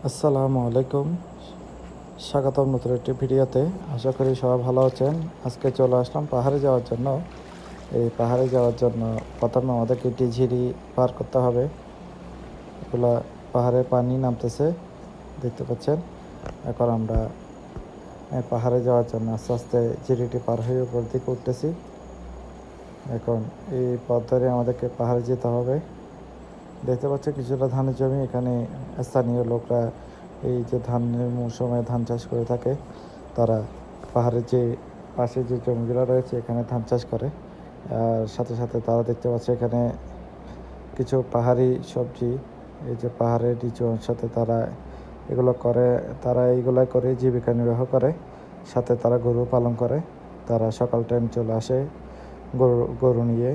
আসসালামু আলাইকুম। স্বাগতম নতুন একটি ভিডিওতে। আশা করি সবাই ভালো আছেন। আজকে চলে আসলাম পাহাড়ে যাওয়ার জন্য। এই পাহাড়ে যাওয়ার জন্য প্রথমে আমাদেরকে একটি ঝিরি পার করতে হবে। এগুলা পাহাড়ে পানি নামতেছে, দেখতে পাচ্ছেন। এখন আমরা পাহাড়ে যাওয়ার জন্য আস্তে আস্তে ঝিরিটি পার হয়ে উপর দিকে উঠতেছি। এখন এই পথ ধরে আমাদেরকে পাহাড়ে যেতে হবে। দেখতে পাচ্ছি কিছুটা ধানের জমি। এখানে স্থানীয় লোকরা এই যে ধানের মৌসুমে ধান চাষ করে থাকে, তারা পাহাড়ের যে পাশে যে জমিগুলো রয়েছে এখানে ধান চাষ করে। আর সাথে সাথে তারা দেখতে পাচ্ছে এখানে কিছু পাহাড়ি সবজি, এই যে পাহাড়ের নিচু সাথে তারা এগুলো করে, তারা এইগুলো করে জীবিকা নির্বাহ করে। সাথে তারা গরু পালন করে। তারা সকাল টাইম চলে আসে গরু নিয়ে,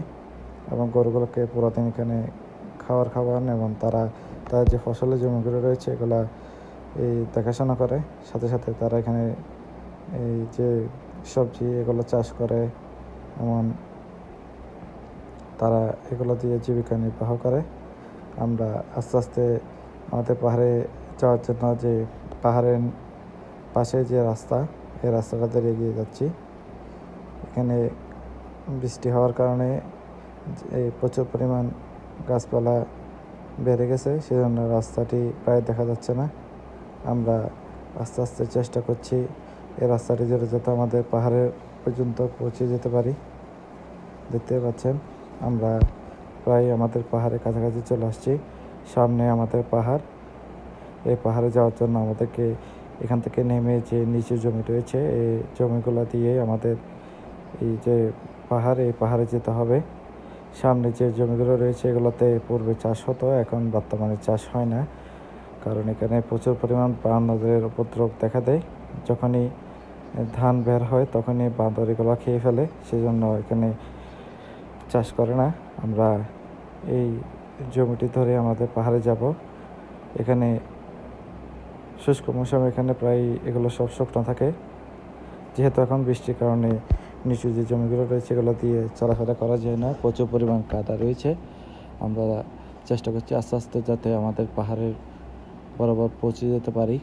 এবং গরুগুলোকে পুরাদিন এখানে খাওয়ান, এবং তারা তাদের যে ফসলের জমিগুলো রয়েছে এগুলা এই দেখাশোনা করে। সাথে সাথে তারা এখানে এই যে সবজি এগুলো চাষ করে, এমন তারা এগুলো দিয়ে জীবিকা নির্বাহ করে। আমরা আস্তে আস্তে আমাদের পাহাড়ে যাওয়ার জন্য যে পাহাড়ের পাশে যে রাস্তা, এই রাস্তাটা দিয়ে এগিয়ে যাচ্ছি। এখানে বৃষ্টি হওয়ার কারণে এই প্রচুর পরিমাণ গাছপালা বেড়ে গেছে, সেজন্য রাস্তাটি প্রায় দেখা যাচ্ছে না। আমরা আস্তে আস্তে চেষ্টা করছি এই রাস্তাটি ধরে যাতে আমাদের পাহাড়ের পর্যন্ত পৌঁছে যেতে পারি। দেখতে পাচ্ছেন আমরা প্রায় আমাদের পাহাড়ের কাছাকাছি চলে আসছি। সামনে আমাদের পাহাড়। এই পাহাড়ে যাওয়ার জন্য আমাদেরকে এখান থেকে নেমে যে নিচু জমি রয়েছে, এই জমিগুলো দিয়ে আমাদের এই যে এই পাহাড়ে যেতে হবে। সামনে যে জমিগুলো রয়েছে এগুলোতে পূর্বে চাষ হতো, এখন বর্তমানে চাষ হয় না, কারণ এখানে প্রচুর পরিমাণ বান্দরের উপদ্রব দেখা দেয়। যখনই ধান বের হয় তখনই বান্দর এগুলো খেয়ে ফেলে, সেজন্য এখানে চাষ করে না। আমরা এই জমিটি ধরে আমাদের পাহাড়ে যাব। এখানে শুষ্ক মৌসুমে এখানে প্রায় এগুলো সব শুকনো থাকে, যেহেতু এখন বৃষ্টির কারণে নিচু যে জমিগুলো রয়েছে এগুলো দিয়ে চলাফেরা করা যায় না, প্রচুর পরিমাণ কাদা রয়েছে। আমরা চেষ্টা করছি আস্তে আস্তে যাতে আমাদের পাহাড়ের বরাবর পৌঁছে যেতে পারি।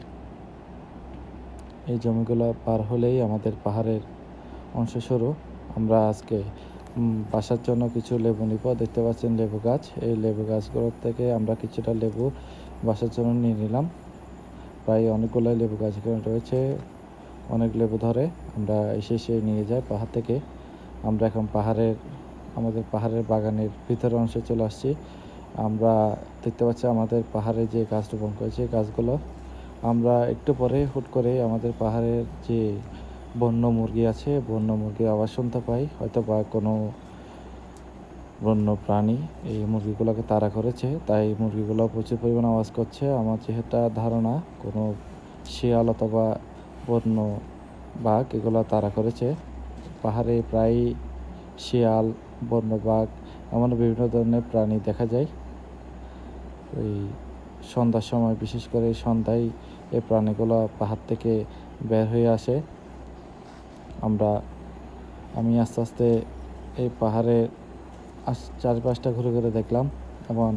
এই জমিগুলো পার হলেই আমাদের পাহাড়ের অংশ শুরু। আমরা আজকে বাসার জন্য কিছু লেবু নিব। দেখতে পাচ্ছেন লেবু গাছ, এই লেবু গাছগুলোর থেকে আমরা কিছুটা লেবু বাসার জন্য নিয়ে নিলাম। প্রায় অনেকগুলো লেবু গাছ এখানে রয়েছে, অনেক লেবু ধরে। আমরা এসে নিয়ে যাই পাহাড় থেকে। আমরা এখন আমাদের পাহাড়ের বাগানের ভিতরের অংশে চলে আসছি। আমরা দেখতে পাচ্ছি আমাদের পাহাড়ে যে গাছ রোপণ করেছে গাছগুলো। আমরা একটু পরে হুট করে আমাদের পাহাড়ের যে বন্য মুরগি আছে, বন্য মুরগির আওয়াজ শুনতে পাই। হয়তো বা কোনো বন্য প্রাণী এই মুরগিগুলোকে তাড়া করেছে, তাই মুরগিগুলো প্রচুর পরিমাণে আওয়াজ করছে। আমার যেহেতু ধারণা কোনো শিয়াল অথবা বন্য বাঘ এগুলো তাড়া করেছে। পাহাড়ে প্রায় শিয়াল, বন্য বাঘ এমন বিভিন্ন ধরনের প্রাণী দেখা যায়। ওই সন্ধ্যার সময়, বিশেষ করে সন্ধ্যায় এই প্রাণীগুলো পাহাড় থেকে বের হয়ে আসে। আমি আস্তে আস্তে এই পাহাড়ের চারপাশটা ঘুরে ঘুরে দেখলাম, এবং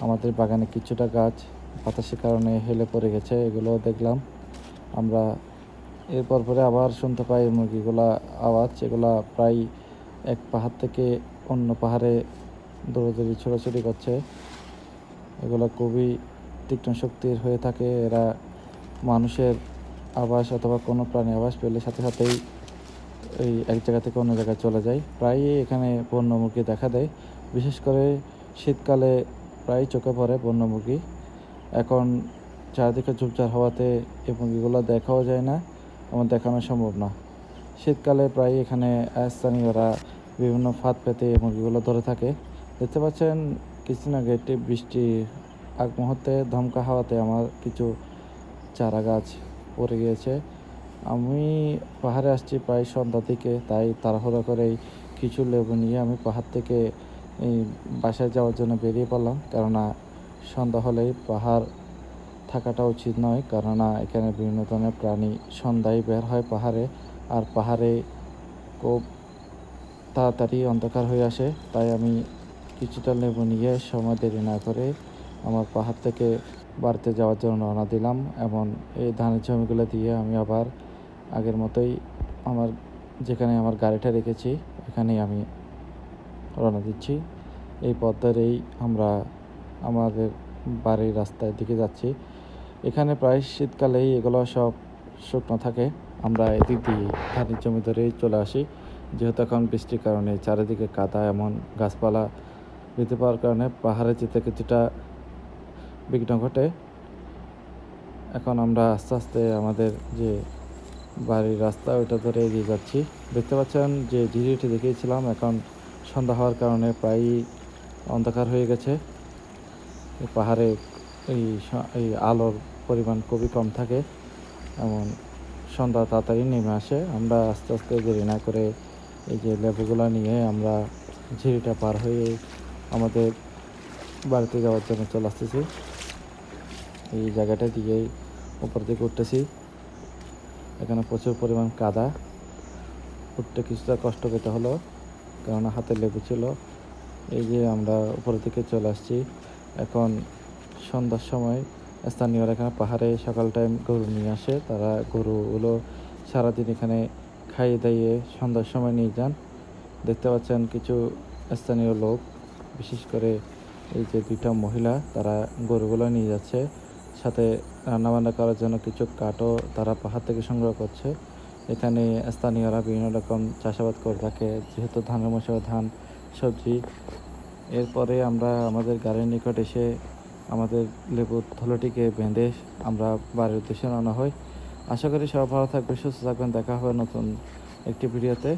আমাদের বাগানে কিছুটা গাছ বাতাসের কারণে হেলে পড়ে গেছে, এগুলোও দেখলাম। আমরা এরপর পরে আবার শুনতে পাই মুরগিগুলা আওয়াজ। এগুলা প্রায় এক পাহাড় থেকে অন্য পাহাড়ে দৌড়াদৌড়ি ছোটাছুটি করছে। এগুলো খুবই তীক্ষ্ণ শক্তির হয়ে থাকে। এরা মানুষের আবাস অথবা কোনো প্রাণী আবাস পেলে সাথে সাথেই এই এক জায়গা থেকে অন্য জায়গায় চলে যায়। প্রায়ই এখানে বন্য মুরগি দেখা দেয়, বিশেষ করে শীতকালে প্রায় চোখে পড়ে বন্য মুরগি। এখন চারিদিকে ঝোপঝাড় হওয়াতে এই মুরগিগুলো দেখাও যায় না এবং দেখানো সম্ভব না। শীতকালে প্রায় এখানে স্থানীয়রা বিভিন্ন ফাঁদ পেতে এই মুরগিগুলো ধরে থাকে। দেখতে পাচ্ছেন কিছুদিন আগে একটি বৃষ্টি আগ মুহূর্তে ধমকা হাওয়াতে আমার কিছু চারা গাছ পড়ে গিয়েছে। আমি পাহাড়ে আসছি প্রায় সন্ধ্যার দিকে, তাই তাড়াহুড়ো করেই কিছু লেবু নিয়ে আমি পাহাড় থেকে এই বাসায় যাওয়ার জন্য বেরিয়ে পড়লাম। কেননা সন্ধ্যা হলেই পাহাড় থাকাটা উচিত নয়, কেননা এখানে বিভিন্ন ধরনের প্রাণী সন্ধ্যায় বের হয় পাহাড়ে, আর পাহাড়ে খুব তাড়াতাড়ি অন্ধকার হয়ে আসে। তাই আমি কিছুটা লেবু নিয়ে সময় দেরি না করে আমার পাহাড় থেকে বাড়িতে যাওয়ার জন্য রওনা দিলাম এবং এই ধানের জমিগুলো দিয়ে আমি আবার আগের মতোই আমার যেখানে আমার গাড়িটা রেখেছি এখানেই আমি রওনা দিচ্ছি। এই পথ ধরেই আমরা আমাদের বাড়ির রাস্তার দিকে যাচ্ছি। এখানে প্রায় শীতকালেই এগুলো সব শুকনো থাকে। আমরা এদিক দিয়ে ধানের জমি ধরেই চলে আসি, যেহেতু এখন বৃষ্টির কারণে চারিদিকে কাদা এমন গাছপালা বৃদ্ধি পাওয়ার কারণে পাহাড়ে যেতে কিছুটা বিঘ্ন ঘটে। এখন আমরা আস্তে আস্তে আমাদের যে বাড়ির রাস্তা ওইটা ধরে এগিয়ে যাচ্ছি। দেখতে পাচ্ছেন যে ঝিরিটি দেখিয়েছিলাম, এখন সন্ধ্যা হওয়ার কারণে প্রায়ই অন্ধকার হয়ে গেছে। এই পাহাড়ে এই আলোর পরিমাণ খুবই কম থাকে, এমন সন্ধ্যা তাড়াতাড়ি নেমে আসে। আমরা আস্তে আস্তে দেরি না করে এই যে লেবুগুলো নিয়ে আমরা ঝিরিটা পার হয়ে আমাদের বাড়িতে যাওয়ার জন্য চলে আসতেছি। এই জায়গাটা দিয়েই উপর দিকে উঠতেছি। এখানে প্রচুর পরিমাণ কাদা, উঠতে কিছুটা কষ্ট পেতে হলো কারণ হাতে লেবু ছিল। এই যে আমরা উপরের দিকে চলে আসছি। এখন সন্ধ্যার সময় স্থানীয়রা এখানে পাহাড়ে সকাল টাইম গরু নিয়ে আসে। তারা গরুগুলো সারাদিন এখানে খাইয়ে দাইয়ে সন্ধ্যার সময় নিয়ে যান। দেখতে পাচ্ছেন কিছু স্থানীয় লোক, বিশেষ করে এই যে দুইটা মহিলা, তারা গরুগুলো নিয়ে যাচ্ছে। সাথে রান্নাবান্না করার জন্য কিছু কাঠও তারা পাহাড় থেকে সংগ্রহ করছে। এখানে স্থানীয়রা বিভিন্ন রকম চাষাবাদ করে থাকে, যেহেতু ধানের মশলা, ধান, সবজি। এরপরে আমরা আমাদের গাড়ির নিকট এসে আমাদের লেবুর থলেটিকে বেঁধে আমরা বাড়ির উদ্দেশ্যে রওনা হই। আশা করি সবাই ভালো থাকবে, সুস্থ থাকবেন। দেখা হবে নতুন একটি ভিডিওতে।